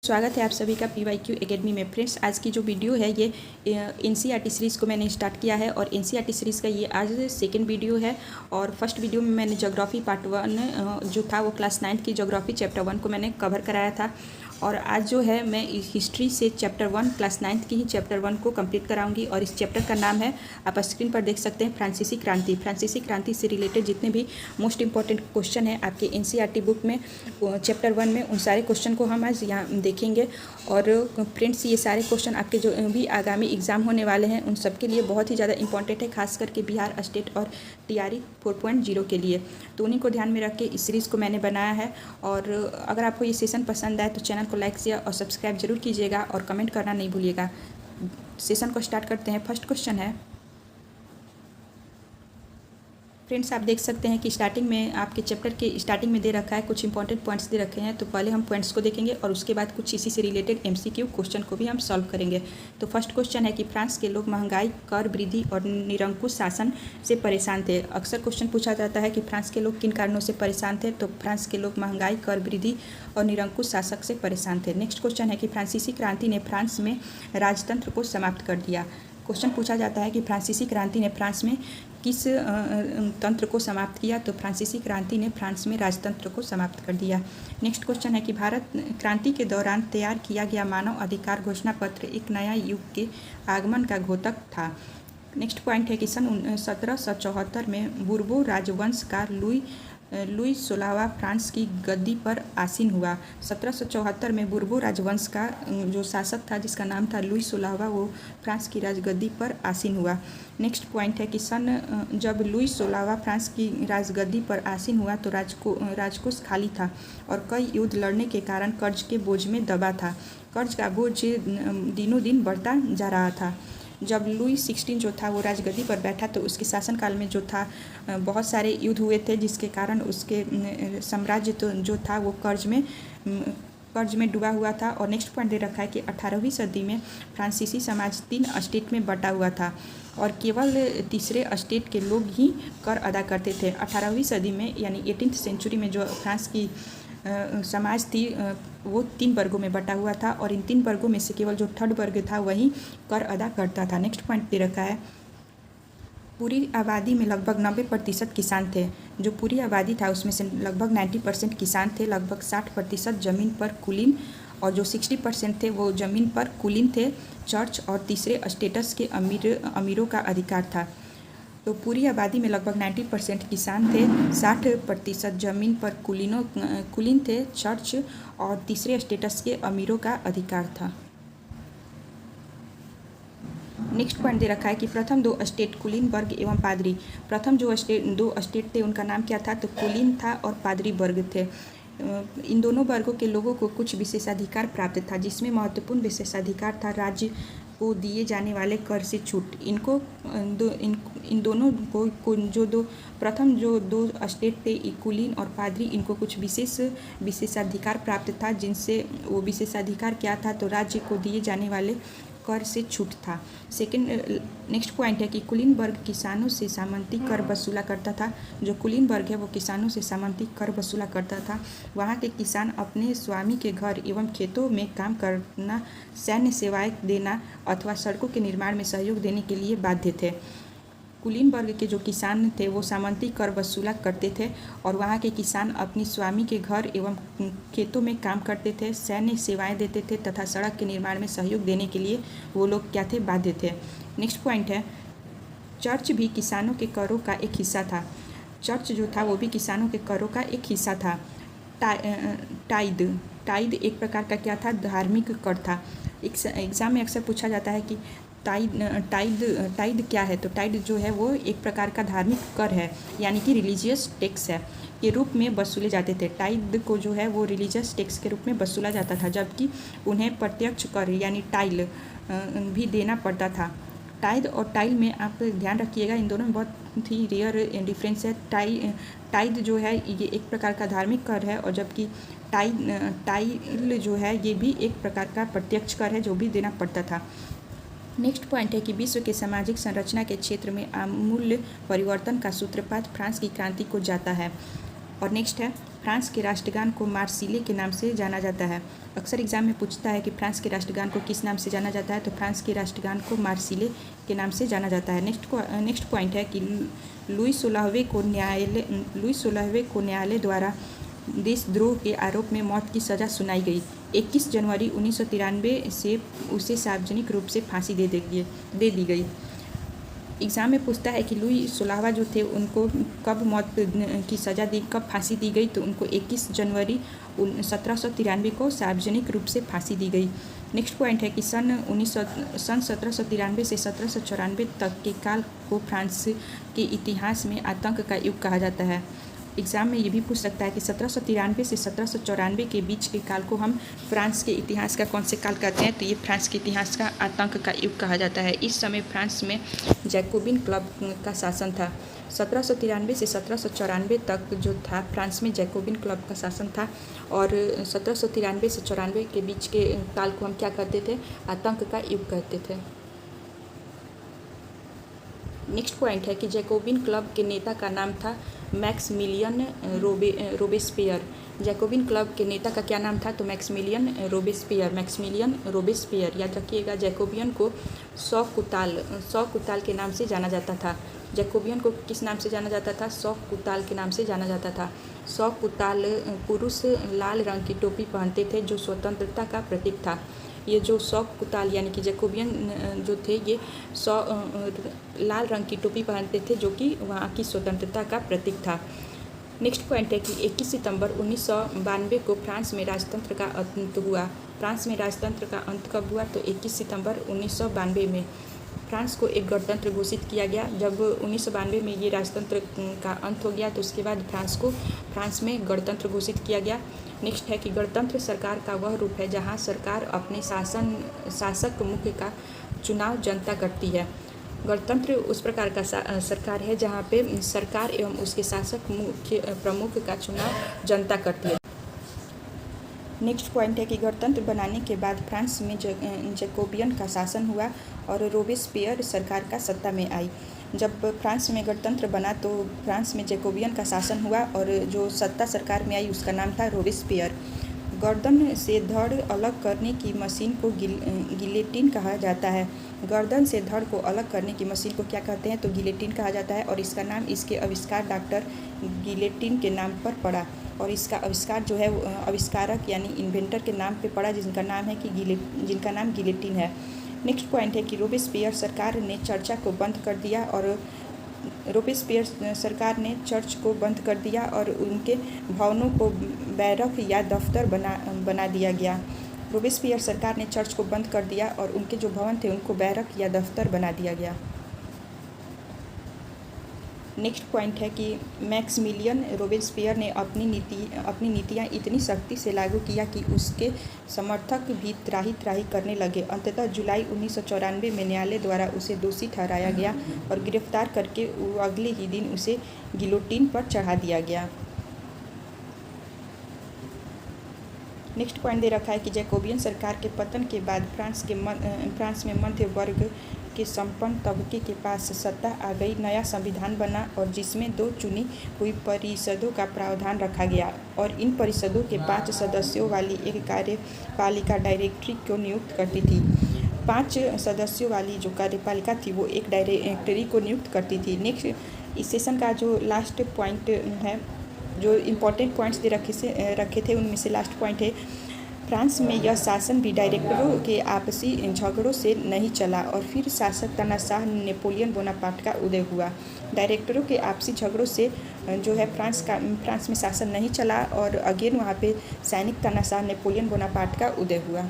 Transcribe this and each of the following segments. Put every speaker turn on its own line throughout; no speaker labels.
स्वागत है आप सभी का PYQ एकेडमी में। फ्रेंड्स, आज की जो वीडियो है ये NCERT सीरीज़ को मैंने स्टार्ट किया है और NCERT सीरीज़ का ये आज सेकंड वीडियो है। और फर्स्ट वीडियो में मैंने ज्योग्राफी पार्ट 1 जो था वो क्लास 9 की ज्योग्राफी चैप्टर 1 को मैंने कवर कराया था। और आज जो है मैं हिस्ट्री से चैप्टर 1 क्लास 9 की ही चैप्टर 1 को कंप्लीट कराऊंगी। और इस चैप्टर का नाम है, आप स्क्रीन पर देख सकते हैं, फ्रांसीसी क्रांति। फ्रांसीसी क्रांति से रिलेटेड जितने भी मोस्ट इंपॉर्टेंट क्वेश्चन हैं आपके NCERT बुक में चैप्टर 1 में, उन सारे क्वेश्चन को हम आज यहाँ देखेंगे। और फ्रेंड्स, ये सारे क्वेश्चन आपके जो भी आगामी एग्जाम होने वाले हैं उन सब के लिए बहुत ही ज़्यादा इंपॉर्टेंट है, खास करके बिहार स्टेट और TRE 4.0 के लिए। तो उन्हीं को ध्यान में रख के इस सीरीज़ को मैंने बनाया है। और अगर आपको ये सेशन पसंद आए तो चैनल को लाइक शेयर और सब्सक्राइब जरूर कीजिएगा और कमेंट करना नहीं भूलिएगा। सेशन को स्टार्ट करते हैं। फर्स्ट क्वेश्चन है, फ्रेंड्स आप देख सकते हैं कि स्टार्टिंग में आपके चैप्टर के स्टार्टिंग में दे रखा है, कुछ इंपॉर्टेंट पॉइंट्स दे रखे हैं। तो पहले हम पॉइंट्स को देखेंगे और उसके बाद कुछ इसी से रिलेटेड MCQ क्वेश्चन को भी हम सॉल्व करेंगे। तो फर्स्ट क्वेश्चन है कि फ्रांस के लोग महंगाई, कर वृद्धि और निरंकुश शासन से परेशान थे। अक्सर क्वेश्चन पूछा जाता है कि फ्रांस के लोग किन कारणों से परेशान थे। तो फ्रांस के लोग महंगाई, कर वृद्धि और निरंकुश शासक से परेशान थे। नेक्स्ट क्वेश्चन है कि फ्रांसीसी क्रांति ने फ्रांस में राजतंत्र को समाप्त कर दिया। क्वेश्चन पूछा जाता है कि फ्रांसीसी क्रांति ने फ्रांस में किस तंत्र को समाप्त किया। तो फ्रांसीसी क्रांति ने फ्रांस में राजतंत्र को समाप्त कर दिया। नेक्स्ट क्वेश्चन है कि भारत क्रांति के दौरान तैयार किया गया मानव अधिकार घोषणा पत्र एक नया युग के आगमन का द्योतक था। नेक्स्ट पॉइंट है कि सन 1774 में बूर्बो राजवंश का लुई 16वां फ्रांस की गद्दी पर आसीन हुआ। 1774 में बूर्बो राजवंश का जो शासक था जिसका नाम था लुई 16वां, वो फ्रांस की राजगद्दी पर आसीन हुआ। नेक्स्ट पॉइंट है कि जब लुई 16वां फ्रांस की राजगद्दी पर आसीन हुआ तो राजकोष खाली था और कई युद्ध लड़ने के कारण कर्ज के बोझ में दबा था। कर्ज का बोझ दिनों दिन बढ़ता जा रहा था। जब लुई 16 जो था वो राजगद्दी पर बैठा तो उसके शासनकाल में जो था बहुत सारे युद्ध हुए थे, जिसके कारण उसके साम्राज्य तो जो था वो कर्ज में डूबा हुआ था। और नेक्स्ट पॉइंट दे रखा है कि 18वीं सदी में फ्रांसीसी समाज 3 स्टेट में बटा हुआ था और केवल तीसरे स्टेट के लोग ही कर अदा करते थे। 18वीं सदी में यानी 18th सेंचुरी में जो फ्रांस की समाज थी वो 3 वर्गों में बटा हुआ था और इन 3 वर्गों में से केवल जो थर्ड वर्ग था वही कर अदा करता था। नेक्स्ट पॉइंट दे रखा है, पूरी आबादी में लगभग 90% किसान थे। जो पूरी आबादी था उसमें से लगभग 90% किसान थे। लगभग 60% ज़मीन पर कुलीन और जो 60% थे वो ज़मीन पर कुलीन थे। चर्च और तीसरे स्टेटस के अमीरों का अधिकार था। तो पूरी आबादी में लगभग 90% किसान थे, 60% ज़मीन पर कुलीन थे, चर्च और तीसरे स्टेटस के अमीरों का अधिकार था। नेक्स्ट पॉइंट दे रखा है कि प्रथम 2 स्टेट कुलीन वर्ग एवं पादरी। प्रथम जो 2 स्टेट थे उनका नाम क्या था। तो कुलीन था और पादरी वर्ग थे। इन दोनों वर्गों के लोगों को कुछ विशेषाधिकार प्राप्त था, जिसमें महत्वपूर्ण विशेषाधिकार था राज्य को दिए जाने वाले कर से छूट। इन दोनों को जो प्रथम जो 2 स्टेट थे कुलीन और पादरी, इनको कुछ विशेषाधिकार प्राप्त था, जिनसे वो विशेषाधिकार क्या था। तो राज्य को दिए जाने वाले कर से छूट था। नेक्स्ट पॉइंट है कि कुलीन वर्ग किसानों से सामंती कर वसूला करता था। जो कुलीन वर्ग है वो किसानों से सामंती कर वसूला करता था। वहाँ के किसान अपने स्वामी के घर एवं खेतों में काम करना, सैन्य सेवाएं देना अथवा सड़कों के निर्माण में सहयोग देने के लिए बाध्य थे। कुलीन वर्ग के जो किसान थे वो सामंती कर वसूला करते थे और वहाँ के किसान अपनी स्वामी के घर एवं खेतों में काम करते थे, सैन्य सेवाएं देते थे तथा सड़क के निर्माण में सहयोग देने के लिए वो लोग क्या थे, बाध्य थे। नेक्स्ट पॉइंट है, चर्च भी किसानों के करों का एक हिस्सा था। चर्च जो था वो भी किसानों के करों का एक हिस्सा था। टाइद एक प्रकार का क्या था, धार्मिक कर था। एग्जाम में अक्सर पूछा जाता है कि टाइड क्या है। तो टाइड जो है वो एक प्रकार का धार्मिक कर है, यानी कि रिलीजियस टैक्स है के रूप में वसूले जाते थे। टाइड को जो है वो रिलीजियस टैक्स के रूप में वसूला जाता था, जबकि उन्हें प्रत्यक्ष कर यानी टाइल भी देना पड़ता था। टाइड और टाइल में आप ध्यान रखिएगा, इन दोनों में बहुत ही रेयर डिफरेंस है। टाइड जो है ये एक प्रकार का धार्मिक कर है और जबकि टाइल जो है ये भी एक प्रकार का प्रत्यक्ष कर है जो भी देना पड़ता था। नेक्स्ट पॉइंट है कि विश्व के सामाजिक संरचना के क्षेत्र में आमूल परिवर्तन का सूत्रपात फ्रांस की क्रांति को जाता है। और नेक्स्ट है फ्रांस के राष्ट्रगान को मार्सिले के नाम से जाना जाता है। अक्सर एग्जाम में पूछता है कि फ्रांस के राष्ट्रगान को किस नाम से जाना जाता है, तो फ्रांस के राष्ट्रगान को मार्सिले के नाम से जाना जाता है। नेक्स्ट पॉइंट है कि लुई 16वें को न्यायालय द्वारा देशद्रोह के आरोप में मौत की सज़ा सुनाई गई। 21 जनवरी 1993 से उसे सार्वजनिक रूप से फांसी दे दी गई। एग्ज़ाम में पूछता है कि लुई 16वां जो थे उनको कब मौत की सज़ा कब फांसी दी गई, तो उनको 21 जनवरी 1793 को सार्वजनिक रूप से फांसी दी गई। नेक्स्ट पॉइंट है कि सन 1793 से 1794 तक के काल को फ्रांस के इतिहास में आतंक का युग कहा जाता है। एग्ज़ाम में ये भी पूछ सकता है कि 1793 से 1794 के बीच के काल को हम फ्रांस के इतिहास का कौन से काल कहते हैं, तो ये फ्रांस के इतिहास का आतंक का युग कहा जाता है। इस समय फ्रांस में जैकोबिन क्लब का शासन था। 1793 से 1794 तक जो था फ्रांस में जैकोबिन क्लब का शासन था, और 1793 से 94 के बीच के काल को हम क्या कहते थे, आतंक का युग कहते थे। नेक्स्ट पॉइंट है कि जैकोबिन क्लब के नेता का नाम था मैक्समिलियन रोबेस्पियर। जैकोबिन क्लब के नेता का क्या नाम था, तो मैक्समिलियन रोबेस्पियर। याद रखिएगा, जैकोबियन को सौ कुताल के नाम से जाना जाता था। जैकोबियन को किस नाम से जाना जाता था, सौ कुताल के नाम से जाना जाता था। सौ कुताल पुरुष लाल रंग की टोपी पहनते थे जो स्वतंत्रता का प्रतीक था। ये जो सौ कुताल यानी कि जैकोबियन जो थे ये लाल रंग की टोपी पहनते थे जो कि वहाँ की स्वतंत्रता का प्रतीक था। नेक्स्ट पॉइंट है कि 21 सितंबर 1992 को फ्रांस में राजतंत्र का अंत हुआ। फ्रांस में राजतंत्र का अंत कब हुआ, तो 21 सितंबर 1992 में फ्रांस को एक गणतंत्र घोषित किया गया। जब 1992 में ये राजतंत्र का अंत हो गया तो उसके बाद फ्रांस में गणतंत्र घोषित किया गया। नेक्स्ट है कि गणतंत्र सरकार का वह रूप है जहां सरकार अपने शासक मुख्य का चुनाव जनता करती है। गणतंत्र उस प्रकार का सरकार है जहां पे सरकार एवं उसके शासक प्रमुख का चुनाव जनता करती है। नेक्स्ट पॉइंट है कि गणतंत्र बनाने के बाद फ्रांस में जैकोबियन का शासन हुआ और रोबेस्पियर सरकार का सत्ता में आई। जब फ्रांस में गणतंत्र बना तो फ्रांस में जैकोबियन का शासन हुआ और जो सत्ता सरकार में आई उसका नाम था रोबेस्पियर। गर्दन से धड़ अलग करने की मशीन को गिलेटिन कहा जाता है। गर्दन से धड़ को अलग करने की मशीन को क्या कहते हैं, तो गिलेटिन कहा जाता है, और इसका नाम इसके आविष्कार डॉक्टर गिलेटिन के नाम पर पड़ा। और इसका आविष्कार जो है आविष्कारक यानी इन्वेंटर के नाम पे पड़ा जिनका नाम गिलेटिन है। नेक्स्ट पॉइंट है कि रोबेस्पियर सरकार ने चर्च को बंद कर दिया और उनके भवनों को बैरक या दफ्तर बना दिया गया। रोबेस्पियर सरकार ने चर्च को बंद कर दिया और उनके जो भवन थे उनको बैरक या दफ्तर बना दिया गया। नेक्स्ट पॉइंट है कि मैक्समिलियन रोबेस्पियर ने अपनी नीतियाँ इतनी सख्ती से लागू किया कि उसके समर्थक भी त्राही करने लगे। अंततः जुलाई 1994 में न्यायालय द्वारा उसे दोषी ठहराया गया और गिरफ्तार करके अगले ही दिन उसे गिलोटिन पर चढ़ा दिया गया। नेक्स्ट पॉइंट दे रखा है कि जैकोबियन सरकार के पतन के बाद फ्रांस में मध्य वर्ग के संपन्न तबके के पास सत्ता आ गई। नया संविधान बना और जिसमें 2 चुनी हुई परिषदों का प्रावधान रखा गया और इन परिषदों के 5 सदस्यों वाली एक कार्यपालिका डायरेक्टरी को नियुक्त करती थी। 5 सदस्यों वाली जो कार्यपालिका थी वो एक डायरेक्टरी को नियुक्त करती थी। नेक्स्ट इस सेशन का जो लास्ट पॉइंट है, जो इम्पोर्टेंट पॉइंट्स दे रखे थे उनमें से लास्ट पॉइंट है, फ्रांस में यह शासन भी डायरेक्टरों के आपसी झगड़ों से नहीं चला और फिर शासक तानाशाह नेपोलियन बोनापार्ट का उदय हुआ। डायरेक्टरों के आपसी झगड़ों से जो है फ्रांस में शासन नहीं चला और अगेन वहाँ पे सैनिक तानाशाह नेपोलियन बोनापार्ट का उदय हुआ।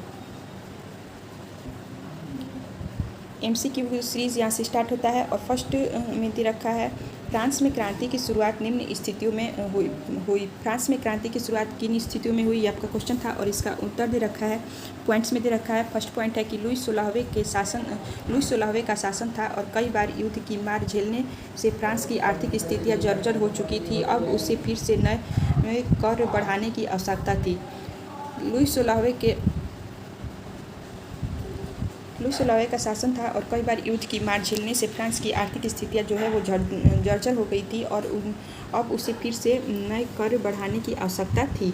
MCQ सीरीज़ यहाँ से स्टार्ट होता है और फर्स्ट में दे रखा है फ्रांस में क्रांति की शुरुआत निम्न स्थितियों में हुई। फ्रांस में क्रांति की शुरुआत किन स्थितियों में हुई, आपका क्वेश्चन था और इसका उत्तर दे रखा है, पॉइंट्स में दे रखा है। फर्स्ट पॉइंट है कि लुई 16वें का शासन था और कई बार युद्ध की मार झेलने से फ्रांस की आर्थिक स्थितियाँ जर्जर हो चुकी थी। अब उसे फिर से नए कर बढ़ाने की आवश्यकता थी। लुई 16वें का शासन था और कई बार युद्ध की मार झेलने से फ्रांस की आर्थिक स्थितियाँ जो है वो जर्जर हो गई थी अब उसे फिर से नए कर बढ़ाने की आवश्यकता थी।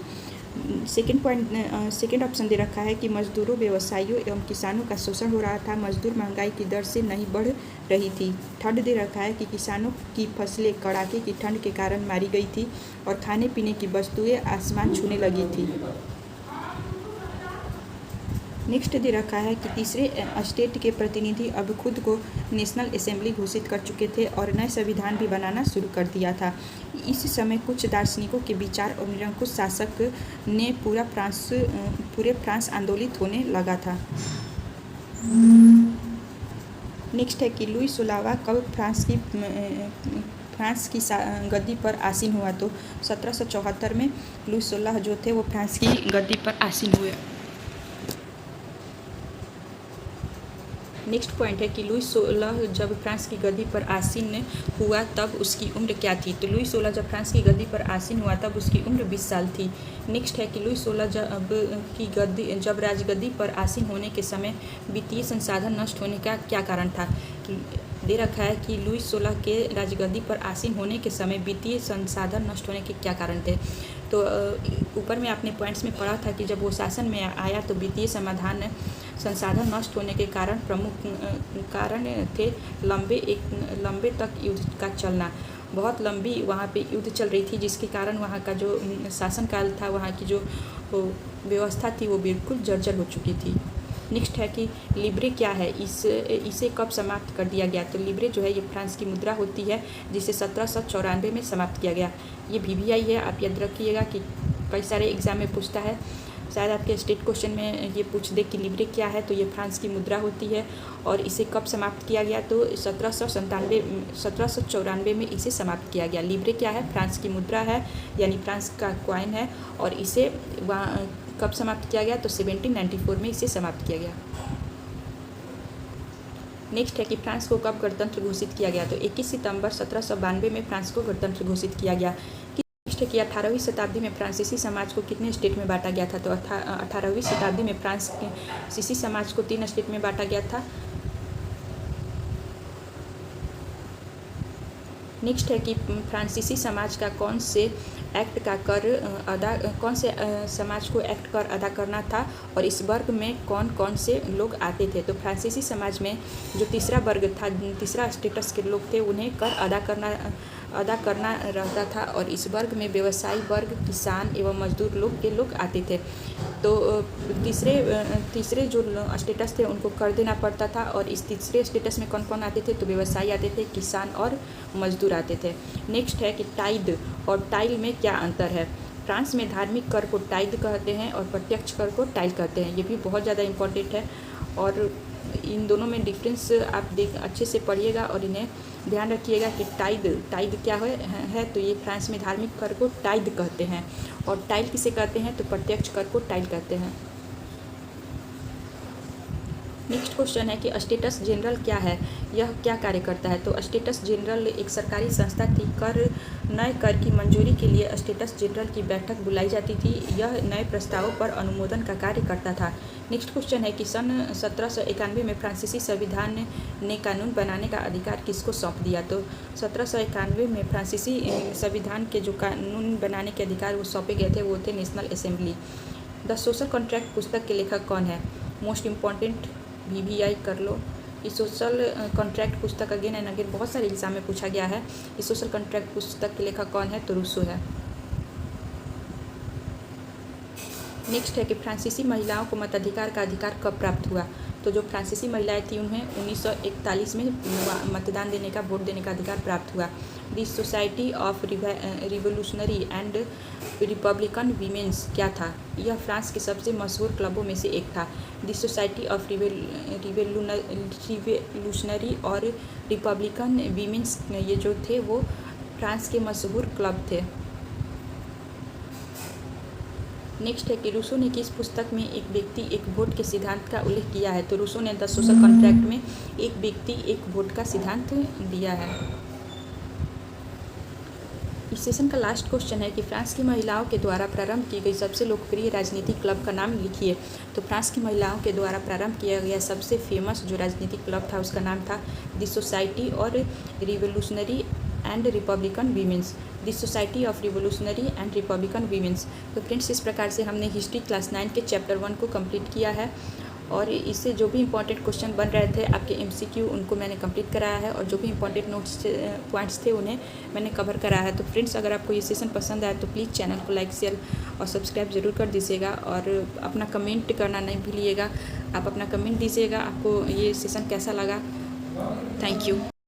सेकेंड ऑप्शन दे रखा है कि मजदूरों, व्यवसायियों एवं किसानों का शोषण हो रहा था। मजदूर महंगाई की दर से नहीं बढ़ रही थी। थर्ड दे रखा है कि किसानों की फसलें कड़ाके की ठंड के कारण मारी गई थी और खाने पीने की वस्तुएं आसमान छूने लगी थी। नेक्स्ट दे रखा है कि तीसरे स्टेट के प्रतिनिधि अब खुद को नेशनल असेंबली घोषित कर चुके थे और नए संविधान भी बनाना शुरू कर दिया था। इस समय कुछ दार्शनिकों के विचार और निरंकुश शासक ने पूरे फ्रांस आंदोलित होने लगा था। नेक्स्ट है कि लुई 16वां कब फ्रांस की गद्दी पर आसीन हुआ। तो 1774 में लुई 16 जो थे वो फ्रांस की गद्दी पर आसीन हुए। नेक्स्ट पॉइंट है कि लुई 16 जब फ्रांस की गद्दी पर आसीन हुआ तब उसकी उम्र क्या थी। तो लुई 16 जब फ्रांस की गद्दी पर आसीन हुआ तब उसकी उम्र 20 साल थी। नेक्स्ट है कि लुई 16 जब राजगद्दी पर आसीन होने के समय वित्तीय संसाधन नष्ट होने का क्या कारण था। दे रखा है कि लुई 16 के राजगद्दी पर आसीन होने के समय वित्तीय संसाधन नष्ट होने के क्या कारण थे। तो ऊपर में आपने पॉइंट्स में पढ़ा था कि जब वो शासन में आया तो वित्तीय संसाधन नष्ट होने के कारण प्रमुख कारण थे लंबे तक युद्ध का चलना। बहुत लंबी वहाँ पे युद्ध चल रही थी जिसके कारण वहाँ का जो शासनकाल था, वहाँ की जो व्यवस्था थी वो बिल्कुल जर्जर हो चुकी थी। नेक्स्ट है कि लिब्रे क्या है, इसे कब समाप्त कर दिया गया। तो लिब्रे जो है ये फ्रांस की मुद्रा होती है जिसे 1794 में समाप्त किया गया। ये VVI है, आप याद रखिएगा कि कई सारे एग्जाम में पूछता है। शायद आपके स्टेट क्वेश्चन में ये पूछ दे कि लिब्रे क्या है। तो ये फ्रांस की मुद्रा होती है और इसे कब समाप्त किया गया। तो 1794 में इसे समाप्त किया गया। लिब्रे क्या है, फ्रांस की मुद्रा है यानी फ्रांस का कॉइन है और इसे वहाँ कब समाप्त किया गया। तो 1794 में इसे समाप्त किया गया। नेक्स्ट है कि फ्रांस को कब गणतंत्र घोषित किया गया। तो 21 सितंबर 1792 में फ्रांस को गणतंत्र घोषित किया गया। नेक्स्ट है कि 18वीं शताब्दी में फ्रांसीसी समाज को कितने स्टेट में बांटा गया था। तो 18वीं शताब्दी में फ्रांसीसी समाज को 3 स्टेट में बांटा गया था। नेक्स्ट है कि फ्रांसीसी समाज का कौन से समाज को एक्ट कर अदा करना था और इस वर्ग में कौन कौन से लोग आते थे। तो फ्रांसीसी समाज में जो तीसरा वर्ग था, तीसरा स्टेटस के लोग थे, उन्हें कर अदा करना रहता था और इस वर्ग में व्यवसायी वर्ग, किसान एवं मजदूर लोग आते थे। तो तीसरे जो स्टेटस थे उनको कर देना पड़ता था और इस तीसरे स्टेटस में कौन कौन आते थे। तो व्यवसायी आते थे, किसान और मजदूर आते थे। नेक्स्ट है कि टाइद और टाइल में क्या अंतर है। फ्रांस में धार्मिक कर को टाइद कहते हैं और प्रत्यक्ष कर को टाइल कहते हैं। ये भी बहुत ज़्यादा इम्पोर्टेंट है और इन दोनों में डिफरेंस आप अच्छे से पढ़िएगा और इन्हें ध्यान रखिएगा कि टाइद क्या है। तो ये फ्रांस में धार्मिक कर को टाइद कहते हैं और टाइल किसे कहते हैं। तो प्रत्यक्ष कर को टाइल कहते हैं। नेक्स्ट क्वेश्चन है कि स्टेटस जनरल क्या है, यह क्या कार्य करता है। तो स्टेटस जनरल एक सरकारी संस्था थी। नए कर की मंजूरी के लिए स्टेटस जनरल की बैठक बुलाई जाती थी। यह नए प्रस्तावों पर अनुमोदन का कार्य करता था। नेक्स्ट क्वेश्चन है कि सन 1791 में फ्रांसीसी संविधान ने कानून बनाने का अधिकार किसको सौंप दिया। तो 1791 में फ्रांसीसी संविधान के जो कानून बनाने के अधिकार वो सौंपे गए थे वो थे national assembly. The social contract पुस्तक के लेखक कौन है। मोस्ट इम्पॉर्टेंट VVI कर लो। इस सोशल कॉन्ट्रैक्ट पुस्तक अगेन एंड अगेन बहुत सारे एग्जाम में पूछा गया है। इस सोशल कॉन्ट्रैक्ट पुस्तक के लेखक कौन है। तो रूसो है। नेक्स्ट है कि फ्रांसीसी महिलाओं को मताधिकार का अधिकार कब प्राप्त हुआ। तो जो फ्रांसीसी महिलाएं थी उन्हें 1941 में मतदान देने का, वोट देने का अधिकार प्राप्त हुआ। The society of revolutionary and Republican women's क्या था। यह फ्रांस के सबसे मशहूर क्लबों में से एक था। द सोसाइटी ऑफ रिवोल्यूशनरी और रिपब्लिकन वीमेंस ये जो थे वो फ्रांस के मशहूर क्लब थे। नेक्स्ट है कि रूसो ने किस पुस्तक में एक व्यक्ति एक वोट के सिद्धांत का उल्लेख किया है। तो रूसो ने द सोशल कॉन्ट्रैक्ट में एक व्यक्ति एक वोट का सिद्धांत दिया है। इस सेशन का लास्ट क्वेश्चन है कि फ्रांस की महिलाओं के द्वारा प्रारंभ की गई सबसे लोकप्रिय राजनीतिक क्लब का नाम लिखिए। तो फ्रांस की महिलाओं के द्वारा प्रारंभ किया गया सबसे फेमस जो राजनीतिक क्लब था उसका नाम था द सोसाइटी और revolutionary and Republican women's. The society of revolutionary and Republican women's. तो फ्रेंड्स इस प्रकार से हमने हिस्ट्री क्लास 9 के चैप्टर 1 को कंप्लीट किया है और इससे जो भी इंपॉर्टेंट क्वेश्चन बन रहे थे आपके MCQ उनको मैंने कंप्लीट कराया है और जो भी इंपॉर्टेंट नोट्स पॉइंट्स थे उन्हें मैंने कवर कराया है। तो फ्रेंड्स अगर आपको ये सेशन पसंद आए तो प्लीज़ चैनल को लाइक शेयर और सब्सक्राइब जरूर कर दीजिएगा और अपना कमेंट करना नहीं भूलिएगा। आप अपना कमेंट दीजिएगा आपको ये सेशन कैसा लगा। Thank you.